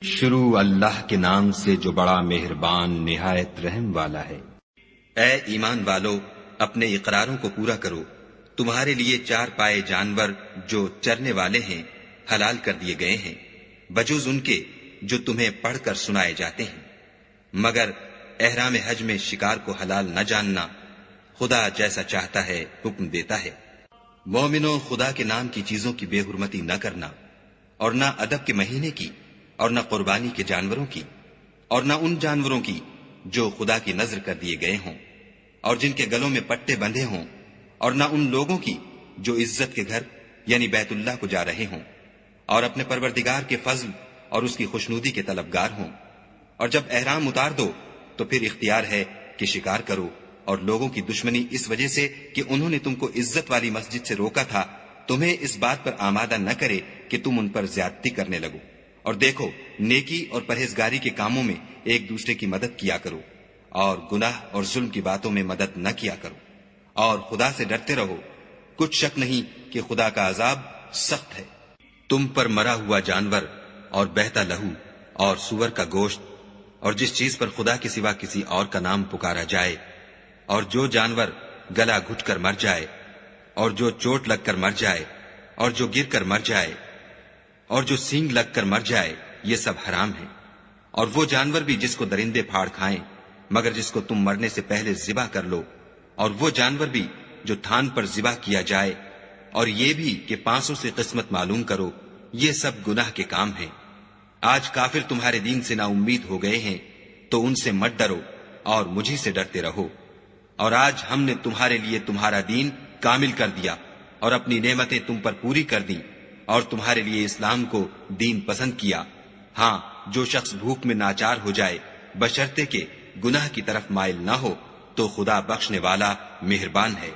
شروع اللہ کے نام سے جو بڑا مہربان نہایت رحم والا ہے۔ اے ایمان والو، اپنے اقراروں کو پورا کرو۔ تمہارے لیے چار پائے جانور جو چرنے والے ہیں حلال کر دیے گئے ہیں، بجوز ان کے جو تمہیں پڑھ کر سنائے جاتے ہیں، مگر احرام حج میں شکار کو حلال نہ جاننا۔ خدا جیسا چاہتا ہے حکم دیتا ہے۔ مومنوں، خدا کے نام کی چیزوں کی بے حرمتی نہ کرنا، اور نہ ادب کے مہینے کی، اور نہ قربانی کے جانوروں کی، اور نہ ان جانوروں کی جو خدا کی نذر کر دیے گئے ہوں اور جن کے گلوں میں پٹے بندھے ہوں، اور نہ ان لوگوں کی جو عزت کے گھر یعنی بیت اللہ کو جا رہے ہوں اور اپنے پروردگار کے فضل اور اس کی خوشنودی کے طلبگار ہوں۔ اور جب احرام اتار دو تو پھر اختیار ہے کہ شکار کرو، اور لوگوں کی دشمنی اس وجہ سے کہ انہوں نے تم کو عزت والی مسجد سے روکا تھا، تمہیں اس بات پر آمادہ نہ کرے کہ تم ان پر زیادتی کرنے لگو۔ اور دیکھو، نیکی اور پرہیزگاری کے کاموں میں ایک دوسرے کی مدد کیا کرو، اور گناہ اور ظلم کی باتوں میں مدد نہ کیا کرو، اور خدا سے ڈرتے رہو۔ کچھ شک نہیں کہ خدا کا عذاب سخت ہے۔ تم پر مرا ہوا جانور اور بہتا لہو اور سور کا گوشت اور جس چیز پر خدا کے سوا کسی اور کا نام پکارا جائے، اور جو جانور گلا گھٹ کر مر جائے، اور جو چوٹ لگ کر مر جائے، اور جو گر کر مر جائے، اور جو سینگ لگ کر مر جائے، یہ سب حرام ہے۔ اور وہ جانور بھی جس کو درندے پھاڑ کھائیں مگر جس کو تم مرنے سے پہلے ذبح کر لو، اور وہ جانور بھی جو تھان پر ذبح کیا جائے، اور یہ بھی کہ پانسوں سے قسمت معلوم کرو، یہ سب گناہ کے کام ہیں۔ آج کافر تمہارے دین سے نا امید ہو گئے ہیں تو ان سے مت ڈرو اور مجھی سے ڈرتے رہو۔ اور آج ہم نے تمہارے لیے تمہارا دین کامل کر دیا اور اپنی نعمتیں تم پر پوری کر دیں، اور تمہارے لیے اسلام کو دین پسند کیا۔ ہاں، جو شخص بھوک میں ناچار ہو جائے بشرطے کہ گناہ کی طرف مائل نہ ہو تو خدا بخشنے والا مہربان ہے۔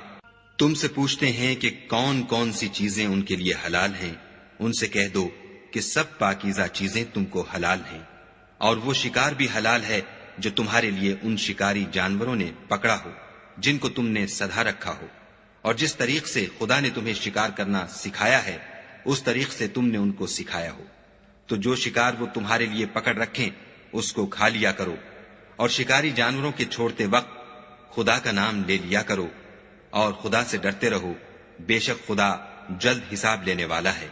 تم سے پوچھتے ہیں کہ کون کون سی چیزیں ان کے لیے حلال ہیں، ان سے کہہ دو کہ سب پاکیزہ چیزیں تم کو حلال ہیں، اور وہ شکار بھی حلال ہے جو تمہارے لیے ان شکاری جانوروں نے پکڑا ہو جن کو تم نے سدھا رکھا ہو، اور جس طریق سے خدا نے تمہیں شکار کرنا سکھایا ہے اس طریق سے تم نے ان کو سکھایا ہو۔ تو جو شکار وہ تمہارے لیے پکڑ رکھیں اس کو کھا لیا کرو، اور شکاری جانوروں کے چھوڑتے وقت خدا کا نام لے لیا کرو، اور خدا سے ڈرتے رہو، بے شک خدا جلد حساب لینے والا ہے۔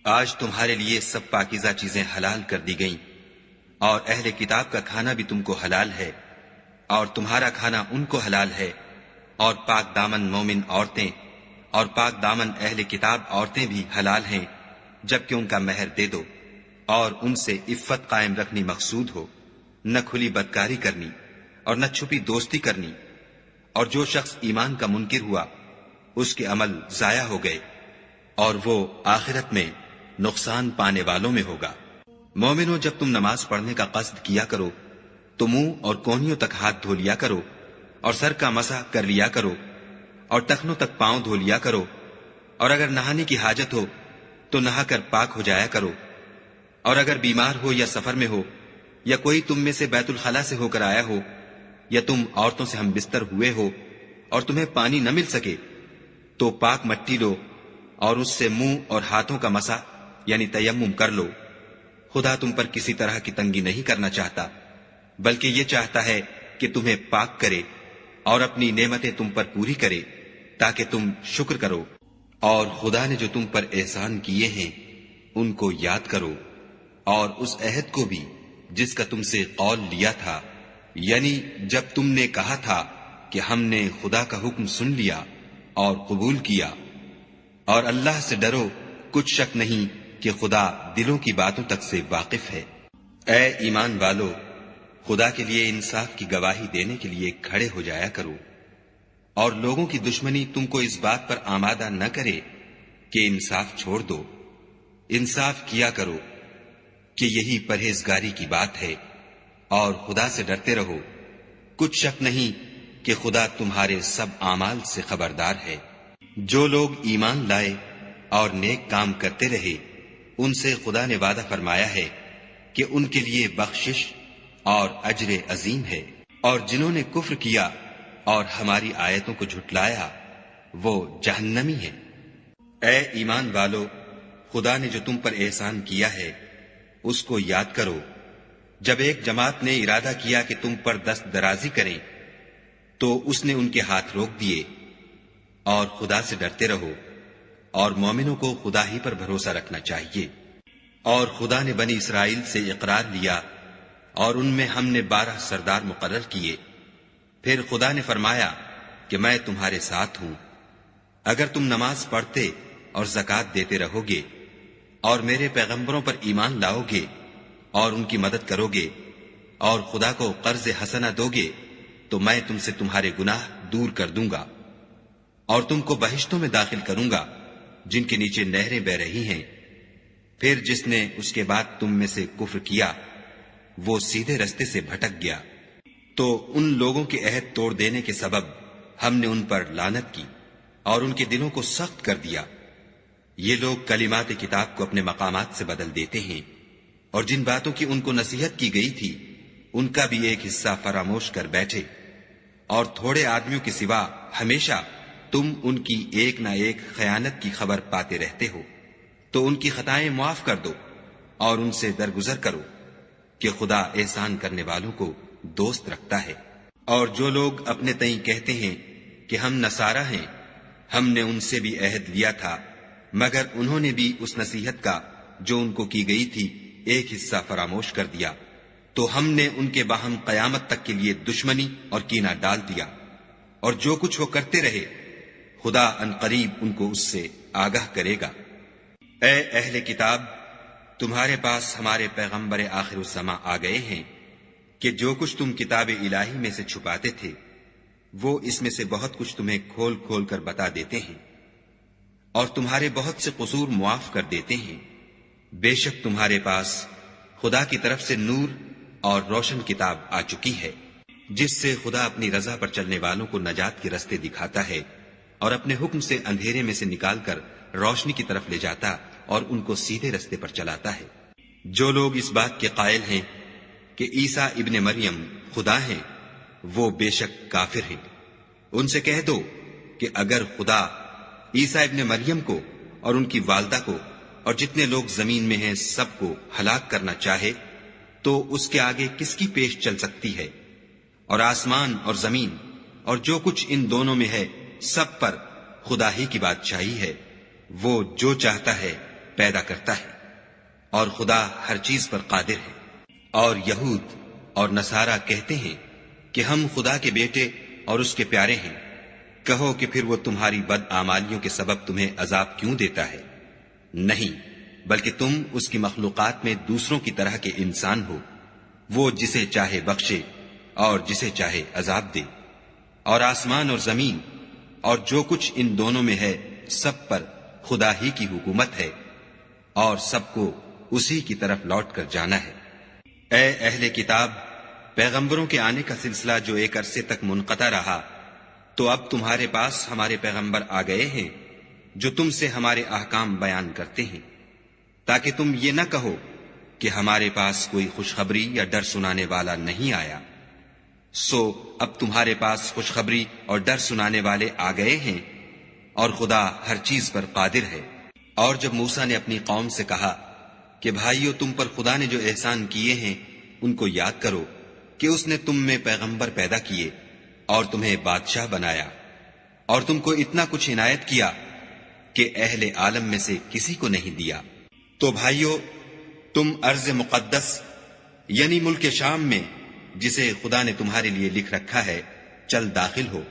آج تمہارے لیے سب پاکیزہ چیزیں حلال کر دی گئیں، اور اہل کتاب کا کھانا بھی تم کو حلال ہے، اور تمہارا کھانا ان کو حلال ہے، اور پاک دامن مومن عورتیں اور پاک دامن اہل کتاب عورتیں بھی حلال ہیں جبکہ ان کا مہر دے دو، اور ان سے عفت قائم رکھنی مقصود ہو، نہ کھلی بدکاری کرنی اور نہ چھپی دوستی کرنی۔ اور جو شخص ایمان کا منکر ہوا اس کے عمل ضائع ہو گئے، اور وہ آخرت میں نقصان پانے والوں میں ہوگا۔ مومنوں، جب تم نماز پڑھنے کا قصد کیا کرو تو منہ اور کونیوں تک ہاتھ دھو لیا کرو، اور سر کا مسح کر لیا کرو، اور ٹخنوں تک پاؤں دھو لیا کرو، اور اگر نہانے کی حاجت ہو تو نہا کر پاک ہو جایا کرو، اور اگر بیمار ہو یا سفر میں ہو یا کوئی تم میں سے بیت الخلا سے ہو کر آیا ہو، یا تم عورتوں سے ہم بستر ہوئے ہو اور تمہیں پانی نہ مل سکے تو پاک مٹی لو اور اس سے منہ اور ہاتھوں کا مسح یعنی تیمم کر لو۔ خدا تم پر کسی طرح کی تنگی نہیں کرنا چاہتا، بلکہ یہ چاہتا ہے کہ تمہیں پاک کرے اور اپنی نعمتیں تم پر پوری کرے تاکہ تم شکر کرو۔ اور خدا نے جو تم پر احسان کیے ہیں ان کو یاد کرو، اور اس عہد کو بھی جس کا تم سے قول لیا تھا، یعنی جب تم نے کہا تھا کہ ہم نے خدا کا حکم سن لیا اور قبول کیا۔ اور اللہ سے ڈرو، کچھ شک نہیں کہ خدا دلوں کی باتوں تک سے واقف ہے۔ اے ایمان والو، خدا کے لیے انصاف کی گواہی دینے کے لیے کھڑے ہو جایا کرو، اور لوگوں کی دشمنی تم کو اس بات پر آمادہ نہ کرے کہ انصاف چھوڑ دو۔ انصاف کیا کرو کہ یہی پرہیزگاری کی بات ہے، اور خدا سے ڈرتے رہو، کچھ شک نہیں کہ خدا تمہارے سب اعمال سے خبردار ہے۔ جو لوگ ایمان لائے اور نیک کام کرتے رہے ان سے خدا نے وعدہ فرمایا ہے کہ ان کے لیے بخشش اور اجر عظیم ہے، اور جنہوں نے کفر کیا اور ہماری آیتوں کو جھٹلایا وہ جہنمی ہیں۔ اے ایمان والو، خدا نے جو تم پر احسان کیا ہے اس کو یاد کرو جب ایک جماعت نے ارادہ کیا کہ تم پر دست درازی کریں تو اس نے ان کے ہاتھ روک دیے، اور خدا سے ڈرتے رہو، اور مومنوں کو خدا ہی پر بھروسہ رکھنا چاہیے۔ اور خدا نے بنی اسرائیل سے اقرار لیا اور ان میں ہم نے 12 سردار مقرر کیے۔ پھر خدا نے فرمایا کہ میں تمہارے ساتھ ہوں، اگر تم نماز پڑھتے اور زکوٰۃ دیتے رہو گے اور میرے پیغمبروں پر ایمان لاؤ گے اور ان کی مدد کرو گے اور خدا کو قرض حسنہ دو گے تو میں تم سے تمہارے گناہ دور کر دوں گا اور تم کو بہشتوں میں داخل کروں گا جن کے نیچے نہریں بہ رہی ہیں۔ پھر جس نے اس کے بعد تم میں سے کفر کیا وہ سیدھے رستے سے بھٹک گیا، تو ان لوگوں کے عہد توڑ دینے کے سبب ہم نے ان پر لعنت کی اور ان کے دلوں کو سخت کر دیا۔ یہ لوگ کلمات کتاب کو اپنے مقامات سے بدل دیتے ہیں، اور جن باتوں کی ان کو نصیحت کی گئی تھی ان کا بھی ایک حصہ فراموش کر بیٹھے، اور تھوڑے آدمیوں کے سوا ہمیشہ تم ان کی ایک نہ ایک خیانت کی خبر پاتے رہتے ہو، تو ان کی خطائیں معاف کر دو اور ان سے درگزر کرو کہ خدا احسان کرنے والوں کو دوست رکھتا ہے۔ اور جو لوگ اپنے تئیں کہتے ہیں کہ ہم نصارہ ہیں، ہم نے ان سے بھی عہد لیا تھا، مگر انہوں نے بھی اس نصیحت کا جو ان کو کی گئی تھی ایک حصہ فراموش کر دیا، تو ہم نے ان کے باہم قیامت تک کے لیے دشمنی اور کینہ ڈال دیا۔ اور جو کچھ وہ کرتے رہے خدا عنقریب ان کو اس سے آگاہ کرے گا۔ اے اہل کتاب، تمہارے پاس ہمارے پیغمبر آخر الزماں آ گئے ہیں کہ جو کچھ تم کتاب الہی میں سے چھپاتے تھے وہ اس میں سے بہت کچھ تمہیں کھول کھول کر بتا دیتے ہیں، اور تمہارے بہت سے قصور معاف کر دیتے ہیں۔ بے شک تمہارے پاس خدا کی طرف سے نور اور روشن کتاب آ چکی ہے، جس سے خدا اپنی رضا پر چلنے والوں کو نجات کے رستے دکھاتا ہے اور اپنے حکم سے اندھیرے میں سے نکال کر روشنی کی طرف لے جاتا اور ان کو سیدھے رستے پر چلاتا ہے۔ جو لوگ اس بات کے قائل ہیں کہ عیسیٰ ابن مریم خدا ہیں وہ بے شک کافر ہیں۔ ان سے کہہ دو کہ اگر خدا عیسیٰ ابن مریم کو اور ان کی والدہ کو اور جتنے لوگ زمین میں ہیں سب کو ہلاک کرنا چاہے تو اس کے آگے کس کی پیش چل سکتی ہے؟ اور آسمان اور زمین اور جو کچھ ان دونوں میں ہے سب پر خدا ہی کی بادشاہی ہے، وہ جو چاہتا ہے پیدا کرتا ہے، اور خدا ہر چیز پر قادر ہے۔ اور یہود اور نصارہ کہتے ہیں کہ ہم خدا کے بیٹے اور اس کے پیارے ہیں۔ کہو کہ پھر وہ تمہاری بد اعمالیوں کے سبب تمہیں عذاب کیوں دیتا ہے؟ نہیں، بلکہ تم اس کی مخلوقات میں دوسروں کی طرح کے انسان ہو، وہ جسے چاہے بخشے اور جسے چاہے عذاب دے۔ اور آسمان اور زمین اور جو کچھ ان دونوں میں ہے سب پر خدا ہی کی حکومت ہے، اور سب کو اسی کی طرف لوٹ کر جانا ہے۔ اے اہل کتاب، پیغمبروں کے آنے کا سلسلہ جو ایک عرصے تک منقطع رہا، تو اب تمہارے پاس ہمارے پیغمبر آ گئے ہیں جو تم سے ہمارے احکام بیان کرتے ہیں، تاکہ تم یہ نہ کہو کہ ہمارے پاس کوئی خوشخبری یا ڈر سنانے والا نہیں آیا۔ سو اب تمہارے پاس خوشخبری اور ڈر سنانے والے آ گئے ہیں، اور خدا ہر چیز پر قادر ہے۔ اور جب موسیٰ نے اپنی قوم سے کہا کہ بھائیو، تم پر خدا نے جو احسان کیے ہیں ان کو یاد کرو کہ اس نے تم میں پیغمبر پیدا کیے اور تمہیں بادشاہ بنایا، اور تم کو اتنا کچھ عنایت کیا کہ اہل عالم میں سے کسی کو نہیں دیا۔ تو بھائیو، تم ارض مقدس یعنی ملک شام میں جسے خدا نے تمہارے لیے لکھ رکھا ہے چل داخل ہو،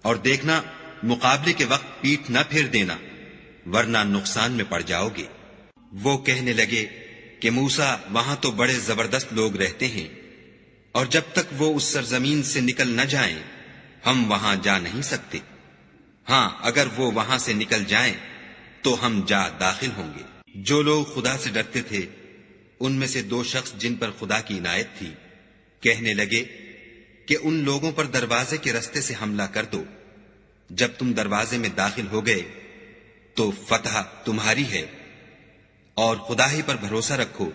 اور دیکھنا مقابلے کے وقت پیٹھ نہ پھیر دینا، ورنہ نقصان میں پڑ جاؤ گے۔ وہ کہنے لگے کہ موسیٰ، وہاں تو بڑے زبردست لوگ رہتے ہیں، اور جب تک وہ اس سرزمین سے نکل نہ جائیں ہم وہاں جا نہیں سکتے۔ ہاں، اگر وہ وہاں سے نکل جائیں تو ہم جا داخل ہوں گے۔ جو لوگ خدا سے ڈرتے تھے ان میں سے 2 شخص جن پر خدا کی عنایت تھی کہنے لگے کہ ان لوگوں پر دروازے کے رستے سے حملہ کر دو۔ جب تم دروازے میں داخل ہو گئے تو فتح تمہاری ہے، اور خدا ہی پر بھروسہ رکھو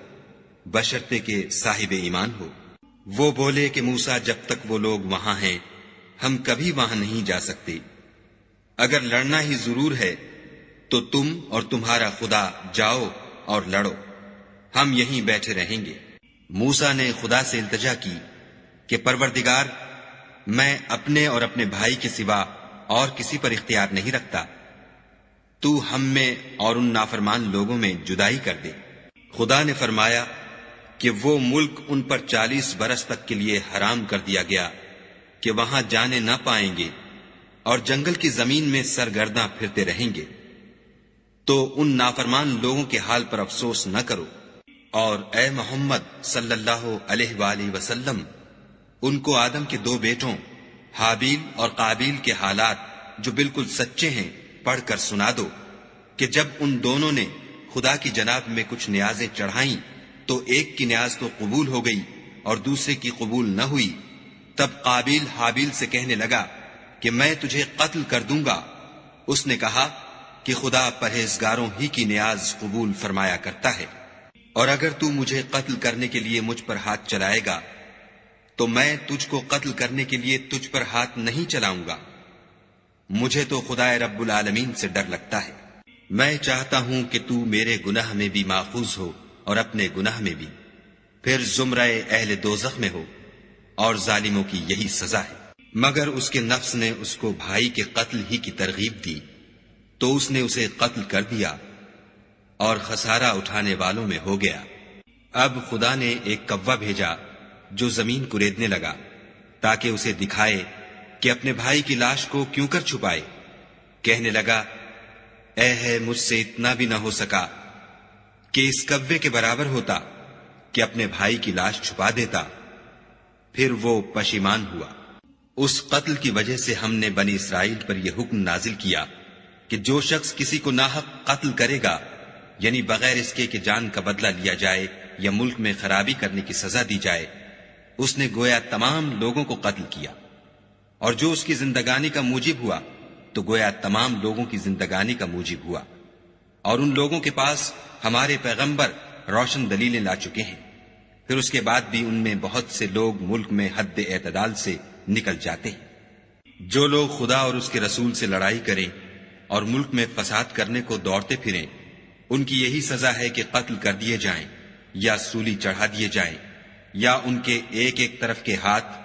بشرطے کہ صاحب ایمان ہو۔ وہ بولے کہ موسیٰ، جب تک وہ لوگ وہاں ہیں ہم کبھی وہاں نہیں جا سکتے۔ اگر لڑنا ہی ضرور ہے تو تم اور تمہارا خدا جاؤ اور لڑو، ہم یہیں بیٹھے رہیں گے۔ موسیٰ نے خدا سے التجا کی کہ پروردگار، میں اپنے اور اپنے بھائی کے سوا اور کسی پر اختیار نہیں رکھتا، تو ہم میں اور ان نافرمان لوگوں میں جدائی کر دے۔ خدا نے فرمایا کہ وہ ملک ان پر 40 برس تک کے لیے حرام کر دیا گیا کہ وہاں جانے نہ پائیں گے، اور جنگل کی زمین میں سرگرداں پھرتے رہیں گے۔ تو ان نافرمان لوگوں کے حال پر افسوس نہ کرو، اور اے محمد صلی اللہ علیہ وآلہ وسلم، ان کو آدم کے 2 بیٹوں حابیل اور قابیل کے حالات جو بالکل سچے ہیں پڑھ کر سنا دو کہ جب ان دونوں نے خدا کی جناب میں کچھ نیازیں چڑھائیں تو ایک کی نیاز تو قبول ہو گئی اور دوسرے کی قبول نہ ہوئی۔ تب قابیل حابیل سے کہنے لگا کہ میں تجھے قتل کر دوں گا۔ اس نے کہا کہ خدا پرہیزگاروں ہی کی نیاز قبول فرمایا کرتا ہے، اور اگر تو مجھے قتل کرنے کے لیے مجھ پر ہاتھ چلائے گا تو میں تجھ کو قتل کرنے کے لیے تجھ پر ہاتھ نہیں چلاؤں گا۔ مجھے تو خدا رب العالمین سے ڈر لگتا ہے۔ میں چاہتا ہوں کہ تو میرے گناہ میں بھی ماخوذ ہو اور اپنے گناہ میں بھی، پھر زمرہ اہل دوزخ میں ہو، اور ظالموں کی یہی سزا ہے۔ مگر اس کے نفس نے اس کو بھائی کے قتل ہی کی ترغیب دی، تو اس نے اسے قتل کر دیا اور خسارہ اٹھانے والوں میں ہو گیا۔ اب خدا نے ایک کوا بھیجا جو زمین کریدنے لگا تاکہ اسے دکھائے کہ اپنے بھائی کی لاش کو کیوں کر چھپائے۔ کہنے لگا، اے ہے مجھ سے اتنا بھی نہ ہو سکا کہ اس کوے کے برابر ہوتا کہ اپنے بھائی کی لاش چھپا دیتا۔ پھر وہ پشیمان ہوا۔ اس قتل کی وجہ سے ہم نے بنی اسرائیل پر یہ حکم نازل کیا کہ جو شخص کسی کو ناحق قتل کرے گا، یعنی بغیر اس کے کہ جان کا بدلہ لیا جائے یا ملک میں خرابی کرنے کی سزا دی جائے، اس نے گویا تمام لوگوں کو قتل کیا، اور جو اس کی زندگانی کا موجب ہوا تو گویا تمام لوگوں کی زندگانی کا موجب ہوا۔ اور ان لوگوں کے پاس ہمارے پیغمبر روشن دلیلیں لا چکے ہیں، پھر اس کے بعد بھی ان میں بہت سے لوگ ملک میں حد اعتدال سے نکل جاتے ہیں۔ جو لوگ خدا اور اس کے رسول سے لڑائی کریں اور ملک میں فساد کرنے کو دوڑتے پھریں، ان کی یہی سزا ہے کہ قتل کر دیے جائیں یا سولی چڑھا دیے جائیں، یا ان کے ایک ایک طرف کے ہاتھ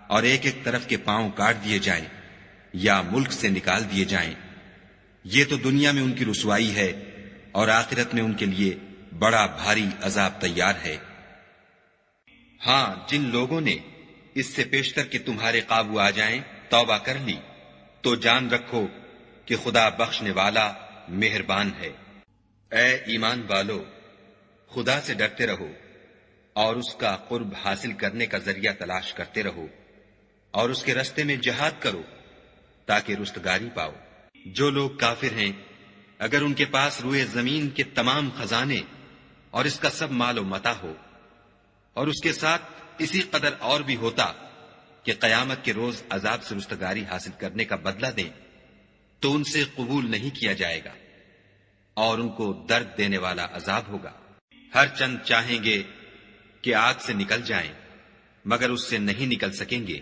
اور ایک ایک طرف کے پاؤں کاٹ دیے جائیں، یا ملک سے نکال دیے جائیں۔ یہ تو دنیا میں ان کی رسوائی ہے، اور آخرت میں ان کے لیے بڑا بھاری عذاب تیار ہے۔ ہاں، جن لوگوں نے اس سے پیشتر کہ تمہارے قابو آ جائیں توبہ کر لی، تو جان رکھو کہ خدا بخشنے والا مہربان ہے۔ اے ایمان والو، خدا سے ڈرتے رہو اور اس کا قرب حاصل کرنے کا ذریعہ تلاش کرتے رہو، اور اس کے رستے میں جہاد کرو تاکہ رستگاری پاؤ۔ جو لوگ کافر ہیں، اگر ان کے پاس روئے زمین کے تمام خزانے اور اس کا سب مال و متاع ہو، اور اس کے ساتھ اسی قدر اور بھی ہوتا کہ قیامت کے روز عذاب سے رستگاری حاصل کرنے کا بدلہ دیں، تو ان سے قبول نہیں کیا جائے گا، اور ان کو درد دینے والا عذاب ہوگا۔ ہر چند چاہیں گے کہ آگ سے نکل جائیں، مگر اس سے نہیں نکل سکیں گے،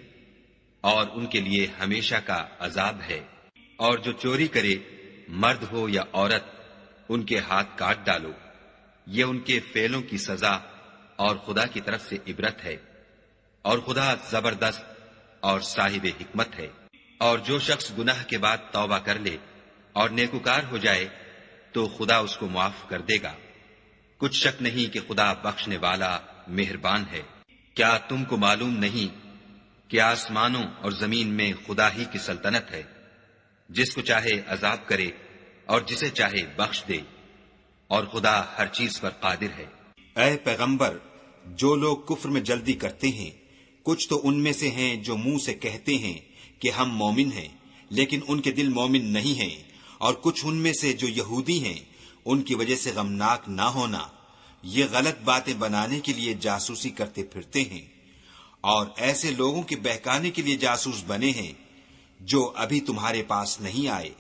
اور ان کے لیے ہمیشہ کا عذاب ہے۔ اور جو چوری کرے، مرد ہو یا عورت، ان کے ہاتھ کاٹ ڈالو، یہ ان کے فعلوں کی سزا اور خدا کی طرف سے عبرت ہے، اور خدا زبردست اور صاحب حکمت ہے۔ اور جو شخص گناہ کے بعد توبہ کر لے اور نیکوکار ہو جائے تو خدا اس کو معاف کر دے گا۔ کچھ شک نہیں کہ خدا بخشنے والا مہربان ہے۔ کیا تم کو معلوم نہیں کہ آسمانوں اور زمین میں خدا ہی کی سلطنت ہے، جس کو چاہے عذاب کرے اور جسے چاہے بخش دے، اور خدا ہر چیز پر قادر ہے۔ اے پیغمبر، جو لوگ کفر میں جلدی کرتے ہیں، کچھ تو ان میں سے ہیں جو منہ سے کہتے ہیں کہ ہم مومن ہیں، لیکن ان کے دل مومن نہیں ہیں، اور کچھ ان میں سے جو یہودی ہیں، ان کی وجہ سے غمناک نہ ہونا، یہ غلط باتیں بنانے کے لیے جاسوسی کرتے پھرتے ہیں، اور ایسے لوگوں کے بہکانے کے لیے جاسوس بنے ہیں جو ابھی تمہارے پاس نہیں آئے،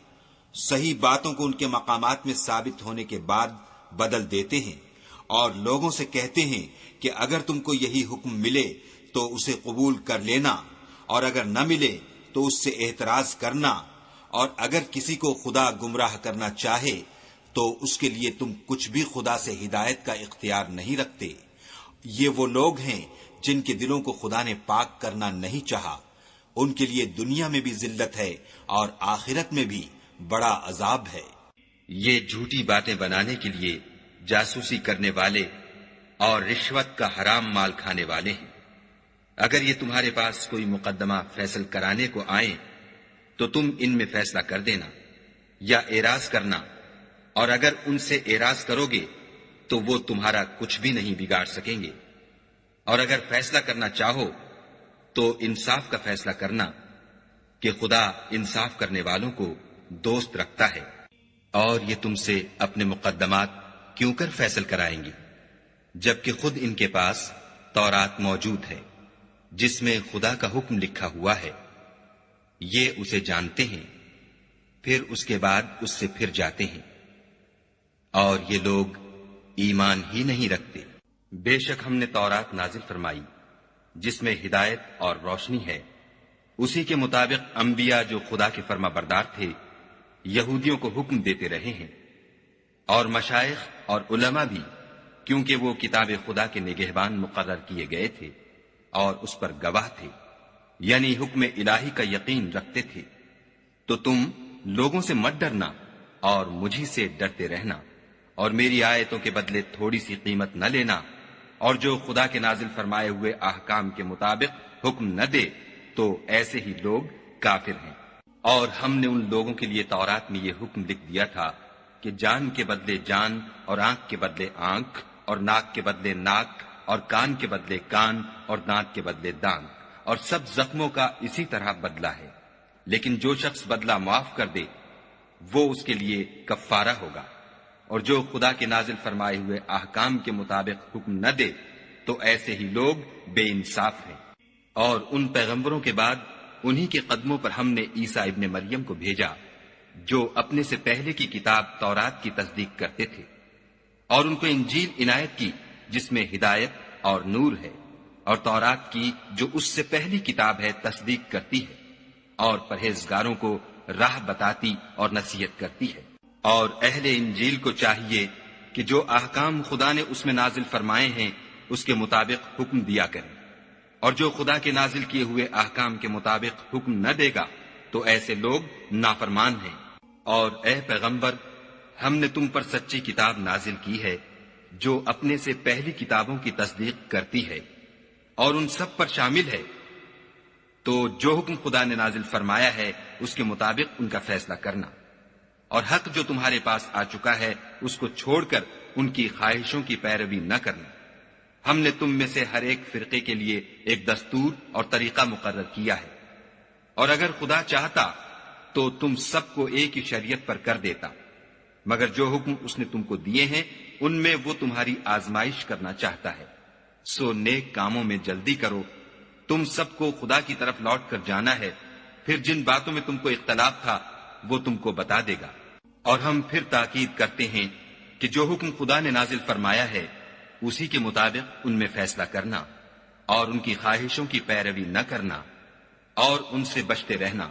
صحیح باتوں کو ان کے مقامات میں ثابت ہونے کے بعد بدل دیتے ہیں، اور لوگوں سے کہتے ہیں کہ اگر تم کو یہی حکم ملے تو اسے قبول کر لینا، اور اگر نہ ملے تو اس سے اعتراض کرنا، اور اگر کسی کو خدا گمراہ کرنا چاہے تو اس کے لیے تم کچھ بھی خدا سے ہدایت کا اختیار نہیں رکھتے۔ یہ وہ لوگ ہیں جن کے دلوں کو خدا نے پاک کرنا نہیں چاہا، ان کے لیے دنیا میں بھی ذلت ہے اور آخرت میں بھی بڑا عذاب ہے۔ یہ جھوٹی باتیں بنانے کے لیے جاسوسی کرنے والے اور رشوت کا حرام مال کھانے والے ہیں۔ اگر یہ تمہارے پاس کوئی مقدمہ فیصل کرانے کو آئیں تو تم ان میں فیصلہ کر دینا یا اعراض کرنا، اور اگر ان سے اعراض کرو گے تو وہ تمہارا کچھ بھی نہیں بگاڑ سکیں گے، اور اگر فیصلہ کرنا چاہو تو انصاف کا فیصلہ کرنا کہ خدا انصاف کرنے والوں کو دوست رکھتا ہے۔ اور یہ تم سے اپنے مقدمات کیوں کر فیصل کرائیں گے جبکہ خود ان کے پاس تورات موجود ہے جس میں خدا کا حکم لکھا ہوا ہے۔ یہ اسے جانتے ہیں، پھر اس کے بعد اس سے پھر جاتے ہیں، اور یہ لوگ ایمان ہی نہیں رکھتے۔ بے شک ہم نے تورات نازل فرمائی جس میں ہدایت اور روشنی ہے، اسی کے مطابق انبیاء جو خدا کے فرما بردار تھے یہودیوں کو حکم دیتے رہے ہیں، اور مشائخ اور علماء بھی، کیونکہ وہ کتاب خدا کے نگہبان مقرر کیے گئے تھے اور اس پر گواہ تھے، یعنی حکم الہی کا یقین رکھتے تھے۔ تو تم لوگوں سے مت ڈرنا اور مجھی سے ڈرتے رہنا، اور میری آیتوں کے بدلے تھوڑی سی قیمت نہ لینا، اور جو خدا کے نازل فرمائے ہوئے احکام کے مطابق حکم نہ دے تو ایسے ہی لوگ کافر ہیں۔ اور ہم نے ان لوگوں کے لیے تورات میں یہ حکم لکھ دیا تھا کہ جان کے بدلے جان، اور آنکھ کے بدلے آنکھ، اور ناک کے بدلے ناک، اور کان کے بدلے کان، اور دانت کے بدلے دانت، اور سب زخموں کا اسی طرح بدلہ ہے۔ لیکن جو شخص بدلہ معاف کر دے وہ اس کے لیے کفارہ ہوگا، اور جو خدا کے نازل فرمائے ہوئے احکام کے مطابق حکم نہ دے تو ایسے ہی لوگ بے انصاف ہیں۔ اور ان پیغمبروں کے بعد انہی کے قدموں پر ہم نے عیسیٰ ابن مریم کو بھیجا جو اپنے سے پہلے کی کتاب تورات کی تصدیق کرتے تھے، اور ان کو انجیل عنایت کی جس میں ہدایت اور نور ہے، اور تورات کی جو اس سے پہلی کتاب ہے تصدیق کرتی ہے، اور پرہیزگاروں کو راہ بتاتی اور نصیحت کرتی ہے۔ اور اہل انجیل کو چاہیے کہ جو احکام خدا نے اس میں نازل فرمائے ہیں اس کے مطابق حکم دیا کریں، اور جو خدا کے نازل کیے ہوئے احکام کے مطابق حکم نہ دے گا تو ایسے لوگ نافرمان ہیں۔ اور اے پیغمبر، ہم نے تم پر سچی کتاب نازل کی ہے جو اپنے سے پہلی کتابوں کی تصدیق کرتی ہے اور ان سب پر شامل ہے، تو جو حکم خدا نے نازل فرمایا ہے اس کے مطابق ان کا فیصلہ کرنا، اور حق جو تمہارے پاس آ چکا ہے اس کو چھوڑ کر ان کی خواہشوں کی پیروی نہ کرنا۔ ہم نے تم میں سے ہر ایک فرقے کے لیے ایک دستور اور طریقہ مقرر کیا ہے، اور اگر خدا چاہتا تو تم سب کو ایک ہی شریعت پر کر دیتا، مگر جو حکم اس نے تم کو دیے ہیں ان میں وہ تمہاری آزمائش کرنا چاہتا ہے۔ سو نیک کاموں میں جلدی کرو، تم سب کو خدا کی طرف لوٹ کر جانا ہے، پھر جن باتوں میں تم کو اختلاف تھا وہ تم کو بتا دے گا۔ اور ہم پھر تاکید کرتے ہیں کہ جو حکم خدا نے نازل فرمایا ہے اسی کے مطابق ان میں فیصلہ کرنا، اور ان کی خواہشوں کی پیروی نہ کرنا، اور ان سے بچتے رہنا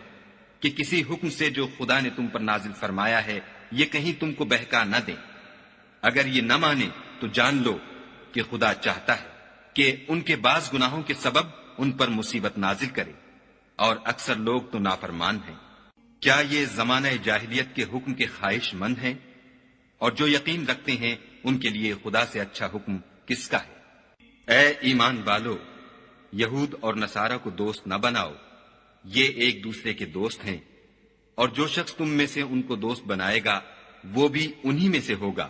کہ کسی حکم سے جو خدا نے تم پر نازل فرمایا ہے یہ کہیں تم کو بہکا نہ دیں۔ اگر یہ نہ مانے تو جان لو کہ خدا چاہتا ہے کہ ان کے بعض گناہوں کے سبب ان پر مصیبت نازل کرے، اور اکثر لوگ تو نافرمان ہیں۔ کیا یہ زمانہ جاہلیت کے حکم کے خواہش مند ہیں؟ اور جو یقین رکھتے ہیں ان کے لیے خدا سے اچھا حکم کس کا ہے؟ اے ایمان والو، یہود اور نصارہ کو دوست نہ بناؤ، یہ ایک دوسرے کے دوست ہیں، اور جو شخص تم میں سے ان کو دوست بنائے گا وہ بھی انہی میں سے ہوگا۔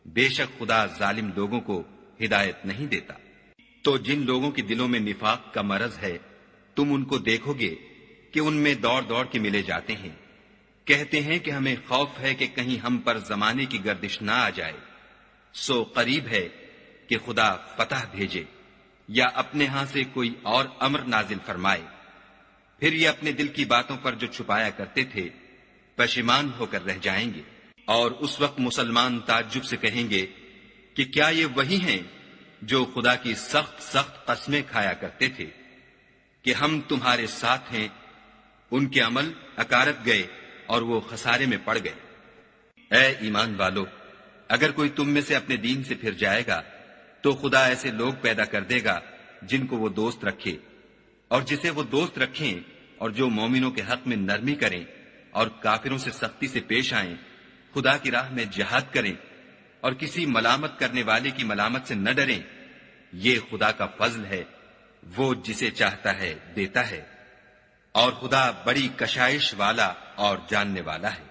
بے شک خدا ظالم لوگوں کو ہدایت نہیں دیتا۔ تو جن لوگوں کے دلوں میں نفاق کا مرض ہے تم ان کو دیکھو گے کہ ان میں دوڑ دوڑ کے ملے جاتے ہیں، کہتے ہیں کہ ہمیں خوف ہے کہ کہیں ہم پر زمانے کی گردش نہ آ جائے۔ سو قریب ہے کہ خدا فتح بھیجے یا اپنے ہاں سے کوئی اور امر نازل فرمائے، پھر یہ اپنے دل کی باتوں پر جو چھپایا کرتے تھے پشیمان ہو کر رہ جائیں گے۔ اور اس وقت مسلمان تعجب سے کہیں گے کہ کیا یہ وہی ہیں جو خدا کی سخت سخت قسمیں کھایا کرتے تھے کہ ہم تمہارے ساتھ ہیں؟ ان کے عمل اکارت گئے اور وہ خسارے میں پڑ گئے۔ اے ایمان والو، اگر کوئی تم میں سے اپنے دین سے پھر جائے گا تو خدا ایسے لوگ پیدا کر دے گا جن کو وہ دوست رکھے اور جسے وہ دوست رکھیں، اور جو مومنوں کے حق میں نرمی کریں اور کافروں سے سختی سے پیش آئیں، خدا کی راہ میں جہاد کریں اور کسی ملامت کرنے والے کی ملامت سے نہ ڈریں۔ یہ خدا کا فضل ہے، وہ جسے چاہتا ہے دیتا ہے، اور خدا بڑی کشائش والا اور جاننے والا ہے۔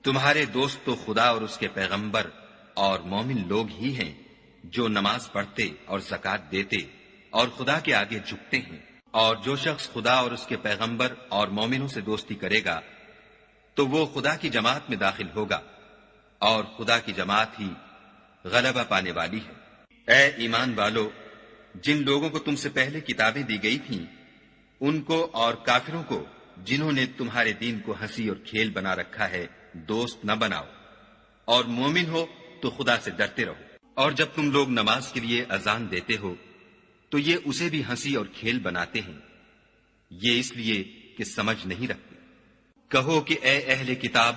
تمہارے دوست تو خدا اور اس کے پیغمبر اور مومن لوگ ہی ہیں جو نماز پڑھتے اور زکوٰۃ دیتے اور خدا کے آگے جھکتے ہیں، اور جو شخص خدا اور اس کے پیغمبر اور مومنوں سے دوستی کرے گا تو وہ خدا کی جماعت میں داخل ہوگا، اور خدا کی جماعت ہی غلبہ پانے والی ہے۔ اے ایمان والو، جن لوگوں کو تم سے پہلے کتابیں دی گئی تھیں ان کو اور کافروں کو جنہوں نے تمہارے دین کو ہنسی اور کھیل بنا رکھا ہے دوست نہ بناؤ، اور مومن ہو تو خدا سے ڈرتے رہو۔ اور جب تم لوگ نماز کے لیے اذان دیتے ہو تو یہ اسے بھی ہنسی اور کھیل بناتے ہیں، یہ اس لیے کہ سمجھ نہیں رکھتے۔ کہو کہ اے اہل کتاب،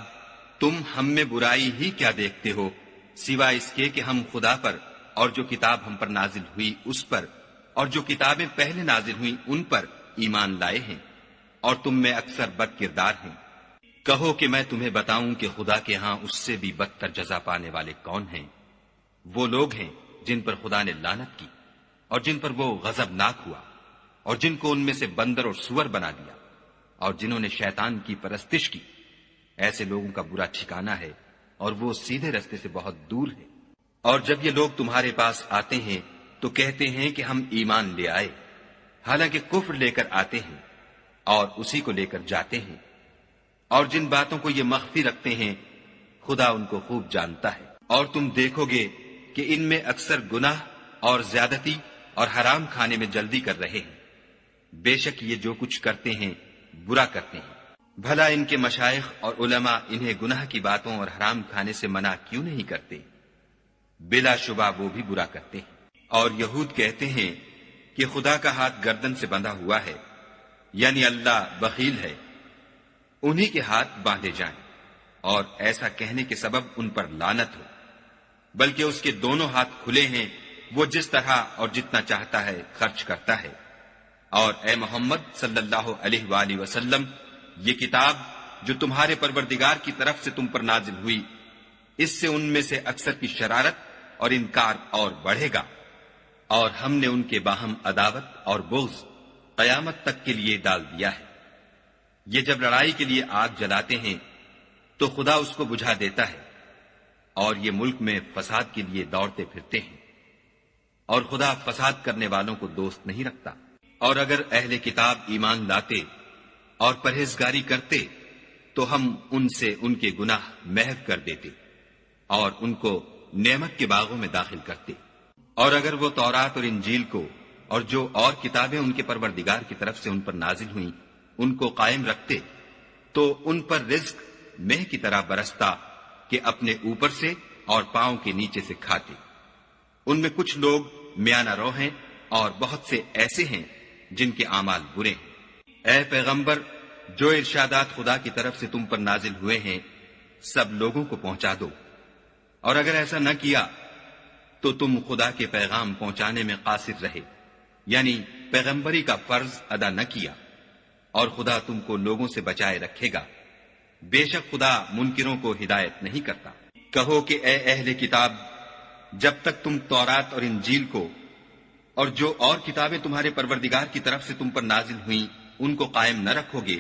تم ہم میں برائی ہی کیا دیکھتے ہو سوائے اس کے کہ ہم خدا پر اور جو کتاب ہم پر نازل ہوئی اس پر اور جو کتابیں پہلے نازل ہوئیں ان پر ایمان لائے ہیں، اور تم میں اکثر بد کردار ہیں۔ کہو کہ میں تمہیں بتاؤں کہ خدا کے ہاں اس سے بھی بدتر جزا پانے والے کون ہیں؟ وہ لوگ ہیں جن پر خدا نے لعنت کی اور جن پر وہ غضبناک ہوا، اور جن کو ان میں سے بندر اور سور بنا دیا، اور جنہوں نے شیطان کی پرستش کی۔ ایسے لوگوں کا برا ٹھکانہ ہے، اور وہ سیدھے رستے سے بہت دور ہے۔ اور جب یہ لوگ تمہارے پاس آتے ہیں تو کہتے ہیں کہ ہم ایمان لے آئے، حالانکہ کفر لے کر آتے ہیں اور اسی کو لے کر جاتے ہیں، اور جن باتوں کو یہ مخفی رکھتے ہیں خدا ان کو خوب جانتا ہے۔ اور تم دیکھو گے کہ ان میں اکثر گناہ اور زیادتی اور حرام کھانے میں جلدی کر رہے ہیں، بے شک یہ جو کچھ کرتے ہیں برا کرتے ہیں۔ بھلا ان کے مشائخ اور علماء انہیں گناہ کی باتوں اور حرام کھانے سے منع کیوں نہیں کرتے؟ بلا شبہ وہ بھی برا کرتے ہیں۔ اور یہود کہتے ہیں کہ خدا کا ہاتھ گردن سے بندھا ہوا ہے، یعنی اللہ بخیل ہے، انہی کے ہاتھ باندھے جائیں، اور ایسا کہنے کے سبب ان پر لعنت ہو، بلکہ اس کے دونوں ہاتھ کھلے ہیں، وہ جس طرح اور جتنا چاہتا ہے خرچ کرتا ہے۔ اور اے محمد صلی اللہ علیہ وآلہ وسلم، یہ کتاب جو تمہارے پروردگار کی طرف سے تم پر نازل ہوئی، اس سے ان میں سے اکثر کی شرارت اور انکار اور بڑھے گا، اور ہم نے ان کے باہم عداوت اور بغض قیامت تک کے لیے ڈال دیا ہے۔ یہ جب لڑائی کے لیے آگ جلاتے ہیں تو خدا اس کو بجھا دیتا ہے، اور یہ ملک میں فساد کے لیے دوڑتے پھرتے ہیں، اور خدا فساد کرنے والوں کو دوست نہیں رکھتا۔ اور اگر اہل کتاب ایمان لاتے اور پرہیزگاری کرتے تو ہم ان سے ان کے گناہ محو کر دیتے اور ان کو نعمت کے باغوں میں داخل کرتے۔ اور اگر وہ تورات اور انجیل کو اور جو اور کتابیں ان کے پروردگار کی طرف سے ان پر نازل ہوئیں ان کو قائم رکھتے تو ان پر رزق مہ کی طرح برستا کہ اپنے اوپر سے اور پاؤں کے نیچے سے کھاتے۔ ان میں کچھ لوگ میانہ رو ہیں اور بہت سے ایسے ہیں جن کے اعمال برے ہیں۔ اے پیغمبر، جو ارشادات خدا کی طرف سے تم پر نازل ہوئے ہیں سب لوگوں کو پہنچا دو، اور اگر ایسا نہ کیا تو تم خدا کے پیغام پہنچانے میں قاصر رہے، یعنی پیغمبری کا فرض ادا نہ کیا، اور خدا تم کو لوگوں سے بچائے رکھے گا، بے شک خدا منکروں کو ہدایت نہیں کرتا۔ کہو کہ اے اہل کتاب، جب تک تم تورات اور انجیل کو اور جو اور کتابیں تمہارے پروردگار کی طرف سے تم پر نازل ہوئیں ان کو قائم نہ رکھو گے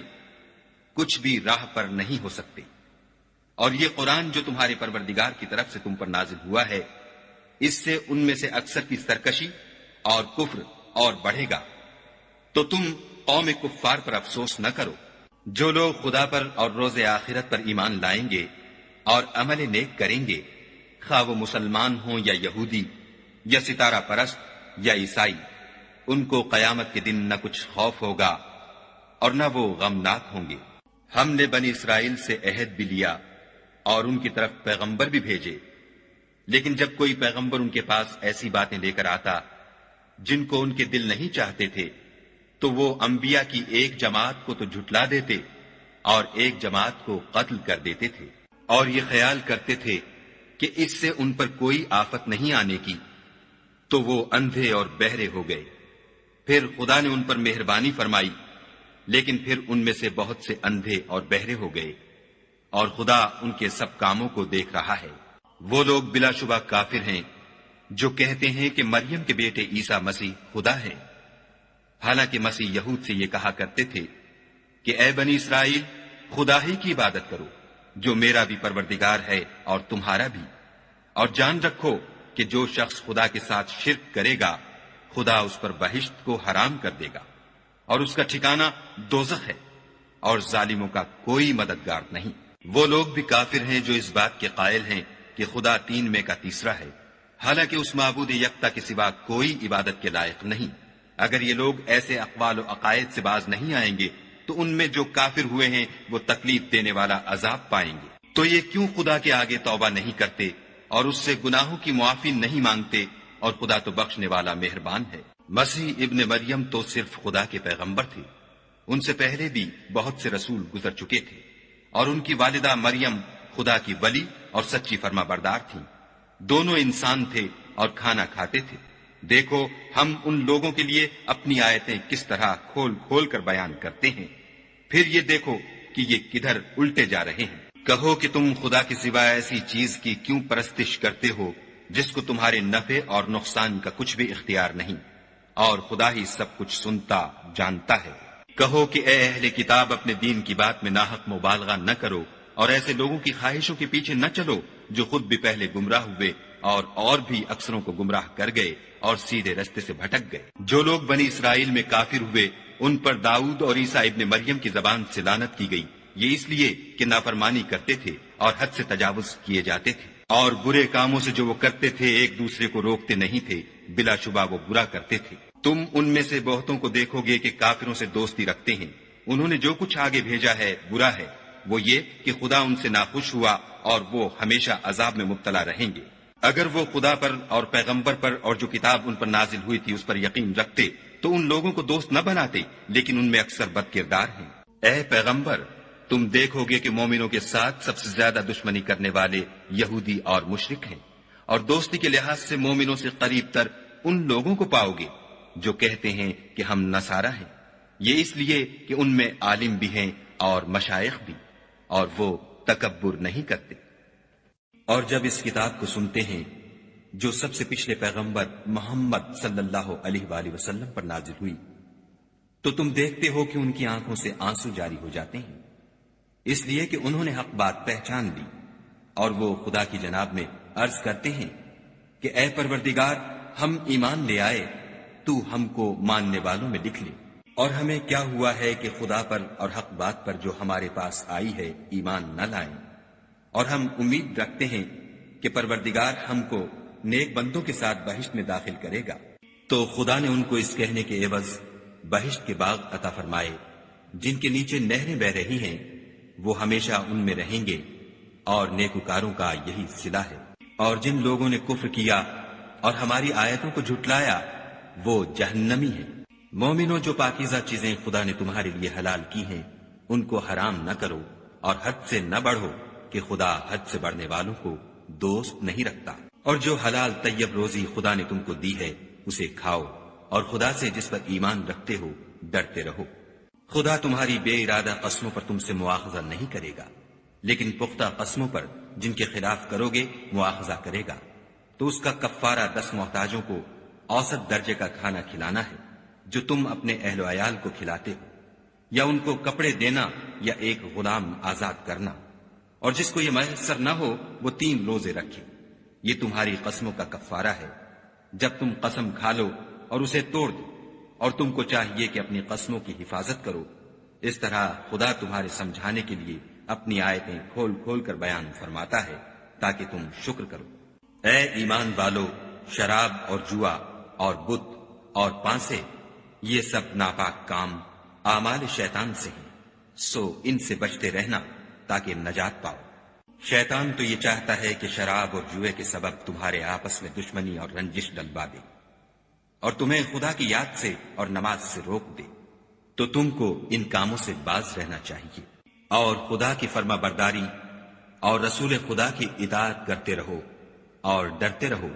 کچھ بھی راہ پر نہیں ہو سکتے۔ اور یہ قرآن جو تمہارے پروردگار کی طرف سے تم پر نازل ہوا ہے اس سے ان میں سے اکثر کی سرکشی اور کفر اور بڑھے گا، تو تم قوم کفار پر افسوس نہ کرو۔ جو لوگ خدا پر اور روز آخرت پر ایمان لائیں گے اور عمل نیک کریں گے، خواہ وہ مسلمان ہوں یا یہودی یا ستارہ پرست یا عیسائی، ان کو قیامت کے دن نہ کچھ خوف ہوگا اور نہ وہ غمناک ہوں گے۔ ہم نے بنی اسرائیل سے عہد بھی لیا اور ان کی طرف پیغمبر بھی بھیجے، لیکن جب کوئی پیغمبر ان کے پاس ایسی باتیں لے کر آتا جن کو ان کے دل نہیں چاہتے تھے تو وہ انبیاء کی ایک جماعت کو تو جھٹلا دیتے اور ایک جماعت کو قتل کر دیتے تھے۔ اور یہ خیال کرتے تھے کہ اس سے ان پر کوئی آفت نہیں آنے کی، تو وہ اندھے اور بہرے ہو گئے۔ پھر خدا نے ان پر مہربانی فرمائی، لیکن پھر ان میں سے بہت سے اندھے اور بہرے ہو گئے، اور خدا ان کے سب کاموں کو دیکھ رہا ہے۔ وہ لوگ بلا شبہ کافر ہیں جو کہتے ہیں کہ مریم کے بیٹے عیسیٰ مسیح خدا ہے، حالانکہ مسیح یہود سے یہ کہا کرتے تھے کہ اے بنی اسرائیل، خدا ہی کی عبادت کرو جو میرا بھی پروردگار ہے اور تمہارا بھی، اور جان رکھو کہ جو شخص خدا کے ساتھ شرک کرے گا خدا اس پر بہشت کو حرام کر دے گا، اور اس کا ٹھکانہ دوزخ ہے، اور ظالموں کا کوئی مددگار نہیں۔ وہ لوگ بھی کافر ہیں جو اس بات کے قائل ہیں کہ خدا تین میں کا تیسرا ہے، حالانکہ اس معبود یکتا کے سوا کوئی عبادت کے لائق نہیں۔ اگر یہ لوگ ایسے اقوال و عقائد سے باز نہیں آئیں گے تو ان میں جو کافر ہوئے ہیں وہ تکلیف دینے والا عذاب پائیں گے۔ تو یہ کیوں خدا کے آگے توبہ نہیں کرتے اور اس سے گناہوں کی معافی نہیں مانگتے، اور خدا تو بخشنے والا مہربان ہے۔ مسیح ابن مریم تو صرف خدا کے پیغمبر تھے، ان سے پہلے بھی بہت سے رسول گزر چکے تھے، اور ان کی والدہ مریم خدا کی ولی اور سچی فرما بردار تھیں۔ دونوں انسان تھے اور کھانا کھاتے تھے۔ دیکھو ہم ان لوگوں کے لیے اپنی آیتیں کس طرح کھول کھول کر بیان کرتے ہیں، پھر یہ دیکھو کہ یہ کدھر الٹے جا رہے ہیں۔ کہو کہ تم خدا کے سوا ایسی چیز کی کیوں پرستش کرتے ہو جس کو تمہارے نفع اور نقصان کا کچھ بھی اختیار نہیں، اور خدا ہی سب کچھ سنتا جانتا ہے۔ کہو کہ اے اہل کتاب، اپنے دین کی بات میں ناحق مبالغہ نہ کرو، اور ایسے لوگوں کی خواہشوں کے پیچھے نہ چلو جو خود بھی پہلے گمراہ ہوئے اور بھی اکثروں کو گمراہ کر گئے اور سیدھے رستے سے بھٹک گئے۔ جو لوگ بنی اسرائیل میں کافر ہوئے ان پر داؤد اور عیسیٰ ابن مریم کی زبان سے لعنت کی گئی، یہ اس لیے کہ نافرمانی کرتے تھے اور حد سے تجاوز کیے جاتے تھے، اور برے کاموں سے جو وہ کرتے تھے ایک دوسرے کو روکتے نہیں تھے، بلا شبہ وہ برا کرتے تھے۔ تم ان میں سے بہتوں کو دیکھو گے کہ کافروں سے دوستی رکھتے ہیں، انہوں نے جو کچھ آگے بھیجا ہے برا ہے، وہ یہ کہ خدا ان سے ناخوش ہوا اور وہ ہمیشہ عذاب میں مبتلا رہیں گے۔ اگر وہ خدا پر اور پیغمبر پر اور جو کتاب ان پر نازل ہوئی تھی اس پر یقین رکھتے تو ان لوگوں کو دوست نہ بناتے، لیکن ان میں اکثر بد کردار ہیں۔ اے پیغمبر، تم دیکھو گے کہ مومنوں کے ساتھ سب سے زیادہ دشمنی کرنے والے یہودی اور مشرک ہیں، اور دوستی کے لحاظ سے مومنوں سے قریب تر ان لوگوں کو پاؤ گے جو کہتے ہیں کہ ہم نصارہ ہیں، یہ اس لیے کہ ان میں عالم بھی ہیں اور مشائخ بھی، اور وہ تکبر نہیں کرتے۔ اور جب اس کتاب کو سنتے ہیں جو سب سے پچھلے پیغمبر محمد صلی اللہ علیہ وآلہ وسلم پر نازل ہوئی، تو تم دیکھتے ہو کہ ان کی آنکھوں سے آنسو جاری ہو جاتے ہیں، اس لیے کہ انہوں نے حق بات پہچان لی، اور وہ خدا کی جناب میں عرض کرتے ہیں کہ اے پروردگار، ہم ایمان لے آئے، تو ہم کو ماننے والوں میں لکھ لے۔ اور ہمیں کیا ہوا ہے کہ خدا پر اور حق بات پر جو ہمارے پاس آئی ہے ایمان نہ لائیں، اور ہم امید رکھتے ہیں کہ پروردگار ہم کو نیک بندوں کے ساتھ بہشت میں داخل کرے گا۔ تو خدا نے ان کو اس کہنے کے عوض بہشت کے باغ عطا فرمائے جن کے نیچے نہریں بہ رہی ہیں، وہ ہمیشہ ان میں رہیں گے، اور نیکوکاروں کا یہی صلہ ہے۔ اور جن لوگوں نے کفر کیا اور ہماری آیتوں کو جھٹلایا وہ جہنمی ہیں۔ مومنوں، جو پاکیزہ چیزیں خدا نے تمہارے لیے حلال کی ہیں ان کو حرام نہ کرو، اور حد سے نہ بڑھو کہ خدا حد سے بڑھنے والوں کو دوست نہیں رکھتا۔ اور جو حلال طیب روزی خدا نے تم کو دی ہے اسے کھاؤ، اور خدا سے جس پر ایمان رکھتے ہو ڈرتے رہو۔ خدا تمہاری بے ارادہ قسموں پر تم سے مواخذہ نہیں کرے گا، لیکن پختہ قسموں پر جن کے خلاف کرو گے مواخذہ کرے گا، تو اس کا کفارہ 10 محتاجوں کو اوسط درجے کا کھانا کھلانا ہے جو تم اپنے اہل و عیال کو کھلاتے ہو، یا ان کو کپڑے دینا یا ایک غلام آزاد کرنا، اور جس کو یہ میسر نہ ہو وہ 3 روزے رکھے۔ یہ تمہاری قسموں کا کفارہ ہے جب تم قسم کھا لو اور اسے توڑ دو، اور تم کو چاہیے کہ اپنی قسموں کی حفاظت کرو۔ اس طرح خدا تمہارے سمجھانے کے لیے اپنی آیتیں کھول کھول کر بیان فرماتا ہے تاکہ تم شکر کرو۔ اے ایمان والو، شراب اور جوا اور بت اور پانسے، یہ سب ناپاک کام اعمال شیطان سے ہیں، سو ان سے بچتے رہنا تاکہ نجات پاؤ۔ شیطان تو یہ چاہتا ہے کہ شراب اور جوئے کے سبب تمہارے آپس میں دشمنی اور رنجش ڈلوا دے، اور تمہیں خدا کی یاد سے اور نماز سے روک دے، تو تم کو ان کاموں سے باز رہنا چاہیے، اور خدا کی فرما برداری اور رسول خدا کی اطاعت کرتے رہو اور ڈرتے رہو۔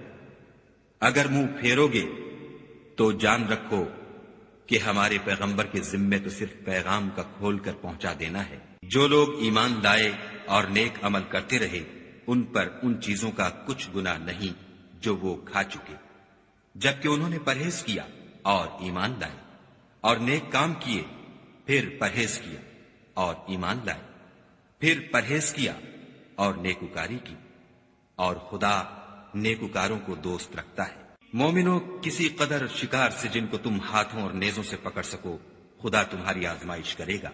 اگر منہ پھیرو گے تو جان رکھو کہ ہمارے پیغمبر کے ذمے تو صرف پیغام کا کھول کر پہنچا دینا ہے۔ جو لوگ ایمان لائے اور نیک عمل کرتے رہے ان پر ان چیزوں کا کچھ گناہ نہیں جو وہ کھا چکے، جبکہ انہوں نے پرہیز کیا اور ایمان لائے، اور نیک کام کیے، پھر پرہیز کیا اور ایمان لائے، پھر پرہیز کیا اور نیکوکاری کی، اور خدا نیکوکاروں کو دوست رکھتا ہے۔ مومنوں، کسی قدر شکار سے جن کو تم ہاتھوں اور نیزوں سے پکڑ سکو خدا تمہاری آزمائش کرے گا،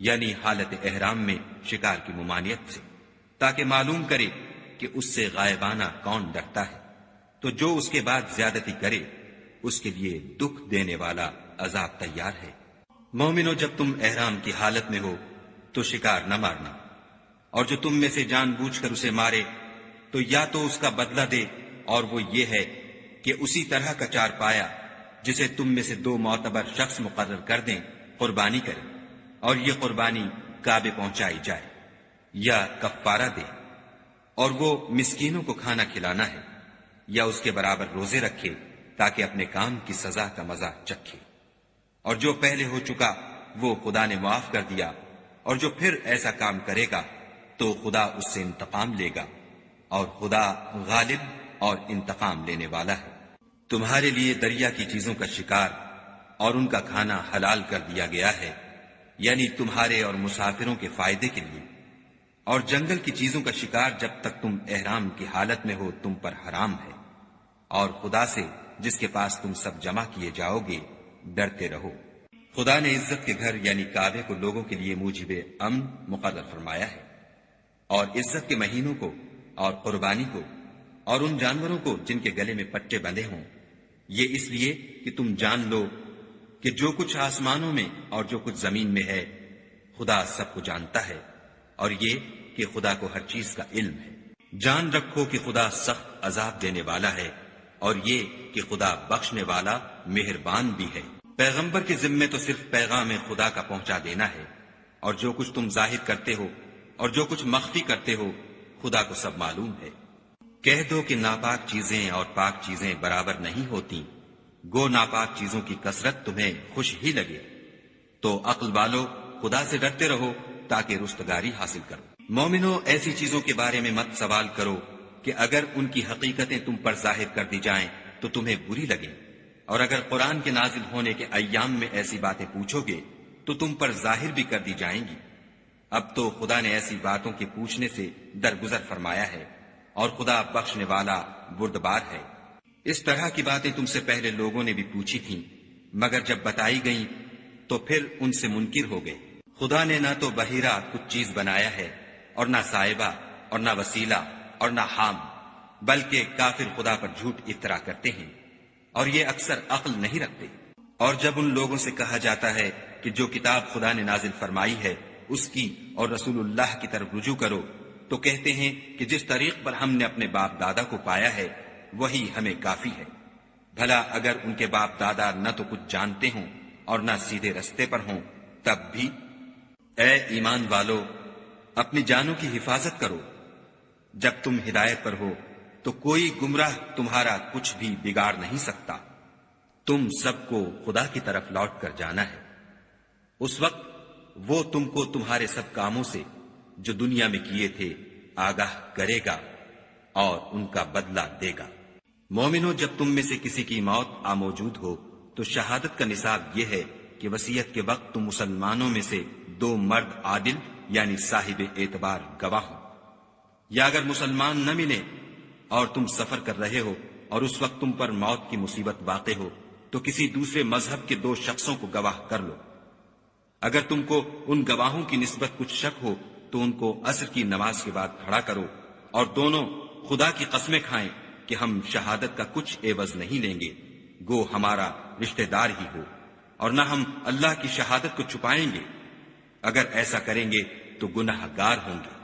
یعنی حالت احرام میں شکار کی ممانعت سے، تاکہ معلوم کرے کہ اس سے غائبانہ کون ڈرتا ہے، تو جو اس کے بعد زیادتی کرے اس کے لیے دکھ دینے والا عذاب تیار ہے۔ مومنوں، جب تم احرام کی حالت میں ہو تو شکار نہ مارنا، اور جو تم میں سے جان بوجھ کر اسے مارے تو یا تو اس کا بدلہ دے، اور وہ یہ ہے کہ اسی طرح کا چار پایا جسے تم میں سے 2 معتبر شخص مقرر کر دیں قربانی کرے، اور یہ قربانی کعبے پہنچائی جائے، یا کفارہ دے، اور وہ مسکینوں کو کھانا کھلانا ہے، یا اس کے برابر روزے رکھے تاکہ اپنے کام کی سزا کا مزہ چکھے۔ اور جو پہلے ہو چکا وہ خدا نے معاف کر دیا، اور جو پھر ایسا کام کرے گا تو خدا اس سے انتقام لے گا، اور خدا غالب اور انتقام لینے والا ہے۔ تمہارے لیے دریا کی چیزوں کا شکار اور ان کا کھانا حلال کر دیا گیا ہے، یعنی تمہارے اور مسافروں کے فائدے کے لیے، اور جنگل کی چیزوں کا شکار جب تک تم احرام کی حالت میں ہو تم پر حرام ہے، اور خدا سے جس کے پاس تم سب جمع کیے جاؤ گے ڈرتے رہو۔ خدا نے عزت کے گھر یعنی کعبے کو لوگوں کے لیے موجب امن مقرر فرمایا ہے، اور عزت کے مہینوں کو اور قربانی کو اور ان جانوروں کو جن کے گلے میں پٹے بندھے ہوں، یہ اس لیے کہ تم جان لو کہ جو کچھ آسمانوں میں اور جو کچھ زمین میں ہے خدا سب کو جانتا ہے، اور یہ کہ خدا کو ہر چیز کا علم ہے۔ جان رکھو کہ خدا سخت عذاب دینے والا ہے، اور یہ کہ خدا بخشنے والا مہربان بھی ہے۔ پیغمبر کے ذمے تو صرف پیغام خدا کا پہنچا دینا ہے، اور جو کچھ تم ظاہر کرتے ہو اور جو کچھ مخفی کرتے ہو خدا کو سب معلوم ہے۔ کہہ دو کہ ناپاک چیزیں اور پاک چیزیں برابر نہیں ہوتی، گو ناپاک چیزوں کی کثرت تمہیں خوش ہی لگے، تو عقل والو خدا سے ڈرتے رہو تاکہ رستگاری حاصل کرو۔ مومنو، ایسی چیزوں کے بارے میں مت سوال کرو کہ اگر ان کی حقیقتیں تم پر ظاہر کر دی جائیں تو تمہیں بری لگیں، اور اگر قرآن کے نازل ہونے کے ایام میں ایسی باتیں پوچھو گے تو تم پر ظاہر بھی کر دی جائیں گی۔ اب تو خدا نے ایسی باتوں کے پوچھنے سے درگزر فرمایا ہے، اور خدا بخشنے والا بردبار ہے۔ اس طرح کی باتیں تم سے پہلے لوگوں نے بھی پوچھی تھیں، مگر جب بتائی گئیں تو پھر ان سے منکر ہو گئے۔ خدا نے نہ تو بحیرہ کچھ چیز بنایا ہے، اور نہ صاحبہ، اور نہ وسیلہ، اور نہ حام، بلکہ کافر خدا پر جھوٹ افطرا کرتے ہیں، اور یہ اکثر عقل نہیں رکھتے۔ اور جب ان لوگوں سے کہا جاتا ہے کہ جو کتاب خدا نے نازل فرمائی ہے اس کی اور رسول اللہ کی طرف رجوع کرو، تو کہتے ہیں کہ جس طریق پر ہم نے اپنے باپ دادا کو پایا ہے وہی ہمیں کافی ہے۔ بھلا اگر ان کے باپ دادا نہ تو کچھ جانتے ہوں اور نہ سیدھے رستے پر ہوں تب بھی؟ اے ایمان والو، اپنی جانوں کی حفاظت کرو۔ جب تم ہدایت پر ہو تو کوئی گمراہ تمہارا کچھ بھی بگاڑ نہیں سکتا۔ تم سب کو خدا کی طرف لوٹ کر جانا ہے، اس وقت وہ تم کو تمہارے سب کاموں سے جو دنیا میں کیے تھے آگاہ کرے گا اور ان کا بدلہ دے گا۔ مومنو، جب تم میں سے کسی کی موت آ موجود ہو تو شہادت کا نصاب یہ ہے کہ وصیت کے وقت تم مسلمانوں میں سے 2 مرد عادل یعنی صاحب اعتبار گواہ ہوں، یا اگر مسلمان نہ ملے اور تم سفر کر رہے ہو اور اس وقت تم پر موت کی مصیبت واقع ہو تو کسی دوسرے مذہب کے 2 شخصوں کو گواہ کر لو۔ اگر تم کو ان گواہوں کی نسبت کچھ شک ہو تو ان کو عصر کی نماز کے بعد کھڑا کرو، اور دونوں خدا کی قسمیں کھائیں کہ ہم شہادت کا کچھ عوض نہیں لیں گے، گو ہمارا رشتہ دار ہی ہو، اور نہ ہم اللہ کی شہادت کو چھپائیں گے۔ اگر ایسا کریں گے تو گناہ گار ہوں گے۔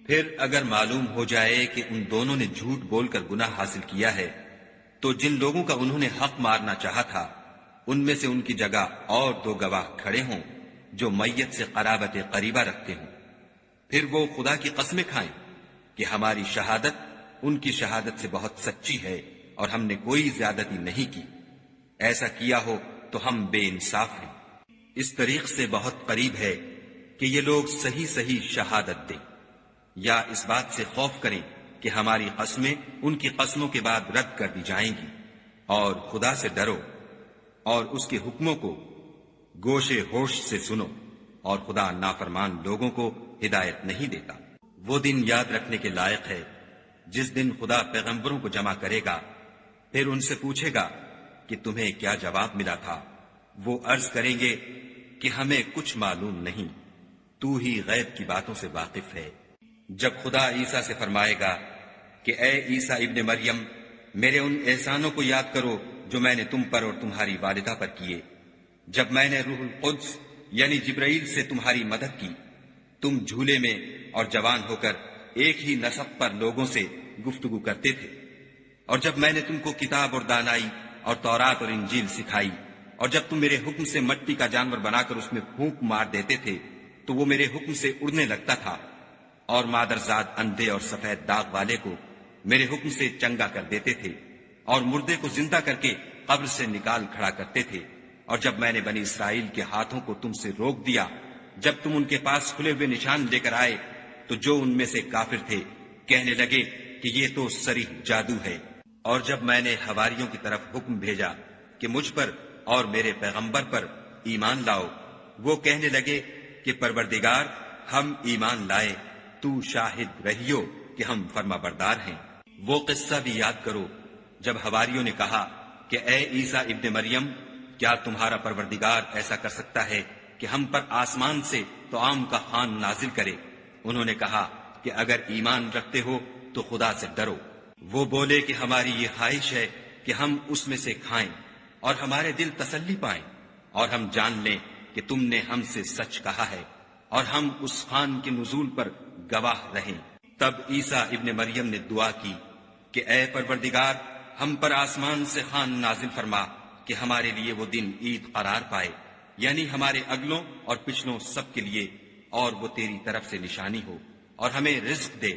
پھر اگر معلوم ہو جائے کہ ان دونوں نے جھوٹ بول کر گناہ حاصل کیا ہے تو جن لوگوں کا انہوں نے حق مارنا چاہا تھا ان میں سے ان کی جگہ اور 2 گواہ کھڑے ہوں جو میت سے قرابت قریبہ رکھتے ہوں، پھر وہ خدا کی قسمیں کھائیں کہ ہماری شہادت ان کی شہادت سے بہت سچی ہے اور ہم نے کوئی زیادتی نہیں کی. ایسا کیا ہو تو ہم بے انصاف ہیں. اس طریق سے بہت قریب ہے کہ یہ لوگ صحیح صحیح شہادت دیں، یا اس بات سے خوف کریں کہ ہماری قسمیں ان کی قسموں کے بعد رد کر دی جائیں گی. اور خدا سے ڈرو اور اس کے حکموں کو گوشے ہوش سے سنو، اور خدا نافرمان لوگوں کو ہدایت نہیں دیتا. وہ دن یاد رکھنے کے لائق ہے جس دن خدا پیغمبروں کو جمع کرے گا، پھر ان سے پوچھے گا کہ تمہیں کیا جواب ملا تھا. وہ عرض کریں گے کہ ہمیں کچھ معلوم نہیں، تو ہی غیب کی باتوں سے واقف ہے. جب خدا عیسیٰ سے فرمائے گا کہ اے عیسیٰ ابن مریم، میرے ان احسانوں کو یاد کرو جو میں نے تم پر اور تمہاری والدہ پر کیے، جب میں نے روح القدس یعنی جبرائیل سے تمہاری مدد کی. تم جھولے میں اور جوان ہو کر ایک ہی نسب پر لوگوں سے گفتگو کرتے تھے، اور جب میں نے تم کو کتاب اور دانائی اور تورات اور انجیل سکھائی، اور جب تم میرے حکم سے مٹی کا جانور بنا کر اس میں پھونک مار دیتے تھے تو وہ میرے حکم سے اڑنے لگتا تھا، اور مادرزاد اندھے اور سفید داغ والے کو میرے حکم سے چنگا کر دیتے تھے، اور مردے کو زندہ کر کے قبر سے نکال کھڑا کرتے تھے. اور جب میں نے بنی اسرائیل کے ہاتھوں کو تم سے روک دیا جب تم ان کے پاس کھلے ہوئے نشان لے کر آئے، تو جو ان میں سے کافر تھے کہنے لگے کہ یہ تو صریح جادو ہے. اور جب میں نے حواریوں کی طرف حکم بھیجا کہ مجھ پر اور میرے پیغمبر پر ایمان لاؤ، وہ کہنے لگے کہ پروردگار ہم ایمان لائے، تو شاہد رہیو کہ ہم فرما بردار ہیں. وہ قصہ بھی یاد کرو جب حواریوں نے کہا کہ اے عیسیٰ ابن مریم، کیا تمہارا پروردگار ایسا کر سکتا ہے کہ ہم پر آسمان سے طعام کا خوان نازل کرے؟ انہوں نے کہا کہ اگر ایمان رکھتے ہو تو خدا سے ڈرو. وہ بولے کہ ہماری یہ خواہش ہے کہ ہم اس میں سے کھائیں اور ہمارے دل تسلی پائیں، اور ہم جان لیں کہ تم نے ہم سے سچ کہا ہے، اور ہم اس خوان کے نزول پر گواہ رہیں. تب عیسیٰ ابن مریم نے دعا کی کہ اے پروردگار، ہم پر آسمان سے خوان نازل فرما کہ ہمارے لیے وہ دن عید قرار پائے، یعنی ہمارے اگلوں اور پچھلوں سب کے لیے، اور وہ تیری طرف سے نشانی ہو، اور ہمیں رزق دے،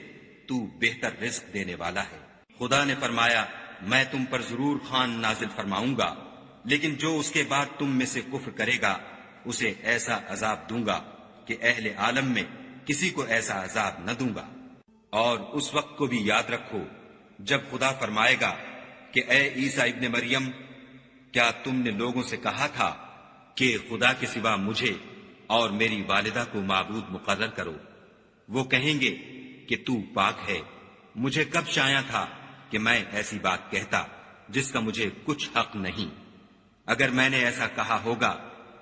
تو بہتر رزق دینے والا ہے. خدا نے فرمایا میں تم پر ضرور خوان نازل فرماؤں گا، لیکن جو اس کے بعد تم میں سے کفر کرے گا اسے ایسا عذاب دوں گا کہ اہل عالم میں کسی کو ایسا عذاب نہ دوں گا. اور اس وقت کو بھی یاد رکھو جب خدا فرمائے گا کہ اے عیسیٰ ابن مریم، کیا تم نے لوگوں سے کہا تھا کہ خدا کے سوا مجھے اور میری والدہ کو معبود مقرر کرو؟ وہ کہیں گے کہ تو پاک ہے، مجھے کب شایع تھا کہ میں ایسی بات کہتا جس کا مجھے کچھ حق نہیں. اگر میں نے ایسا کہا ہوگا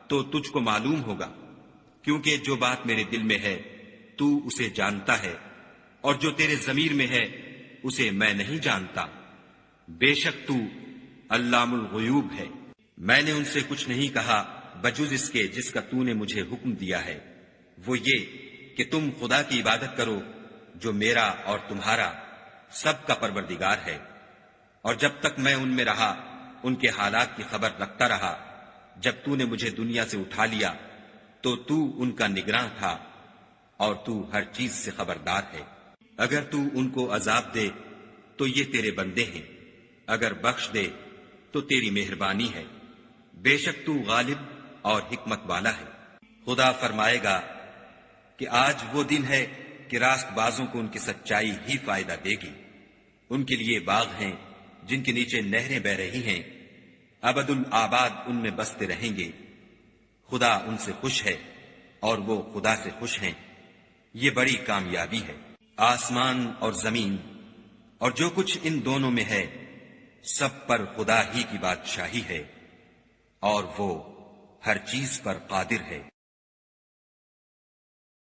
تو تجھ کو معلوم ہوگا، کیونکہ جو بات میرے دل میں ہے تو اسے جانتا ہے، اور جو تیرے ضمیر میں ہے اسے میں نہیں جانتا. بے شک تو علام الغیوب ہے. میں نے ان سے کچھ نہیں کہا بجز اس کے جس کا تو نے مجھے حکم دیا ہے، وہ یہ کہ تم خدا کی عبادت کرو جو میرا اور تمہارا سب کا پروردگار ہے. اور جب تک میں ان میں رہا ان کے حالات کی خبر رکھتا رہا. جب تو نے مجھے دنیا سے اٹھا لیا تو تو ان کا نگراں تھا، اور تو ہر چیز سے خبردار ہے. اگر تو ان کو عذاب دے تو یہ تیرے بندے ہیں، اگر بخش دے تو تیری مہربانی ہے. بے شک تو غالب اور حکمت والا ہے. خدا فرمائے گا کہ آج وہ دن ہے کہ راست بازوں کو ان کی سچائی ہی فائدہ دے گی. ان کے لیے باغ ہیں جن کے نیچے نہریں بہ رہی ہیں، ابد الآباد ان میں بستے رہیں گے. خدا ان سے خوش ہے اور وہ خدا سے خوش ہیں. یہ بڑی کامیابی ہے. آسمان اور زمین اور جو کچھ ان دونوں میں ہے سب پر خدا ہی کی بادشاہی ہے، اور وہ ہر چیز پر قادر ہے.